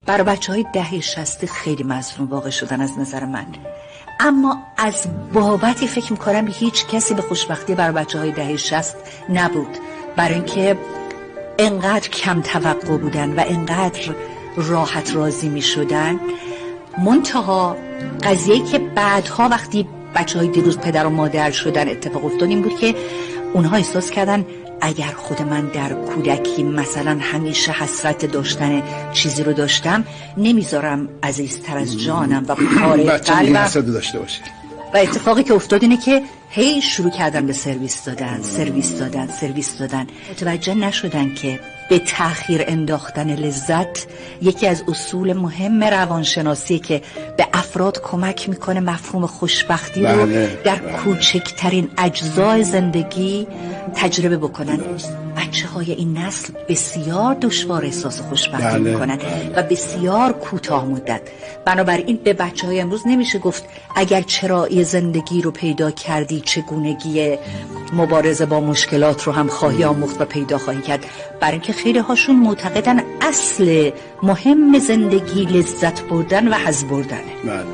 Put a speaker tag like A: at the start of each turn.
A: برای بچه‌های دهه 60 خیلی مظلوم واقع شدن از نظر من، اما از بابتی فکر میکنم هیچ کسی به خوشبختی برای بچه‌های دهه 60 نبود، برای اینکه انقدر کم توقع بودن و انقدر راحت راضی میشدن. منتها قضیه‌ای که بعدها وقتی بچه‌های دیروز پدر و مادر شدن اتفاق افتاد این بود که اونها احساس کردن اگر خود من در کودکی مثلا همیشه حسرت داشتن چیزی رو داشتم، نمیذارم عزیزتر از جانم و پاره قلبم
B: داشته باشه.
A: و اتفاقی که افتاد اینه که هی شروع کردن به سرویس دادن. متوجه نشدن که به تأخیر انداختن لذت یکی از اصول مهم روانشناسی که به افراد کمک میکنه مفهوم خوشبختی رو در کوچکترین اجزای زندگی تجربه بکنن. بچه‌های این نسل بسیار دشوار احساس خوشبختی میکنن و بسیار کوتاه مدت. بنابراین به بچه‌های امروز نمیشه گفت اگر چرایی زندگی رو پیدا کردی چگونگی مبارزه با مشکلات رو هم خواهی آموخت و پیدا خواهی کرد، برای اینکه خیلی هاشون معتقدن اصل مهم زندگی لذت بردن و حظ بردنه.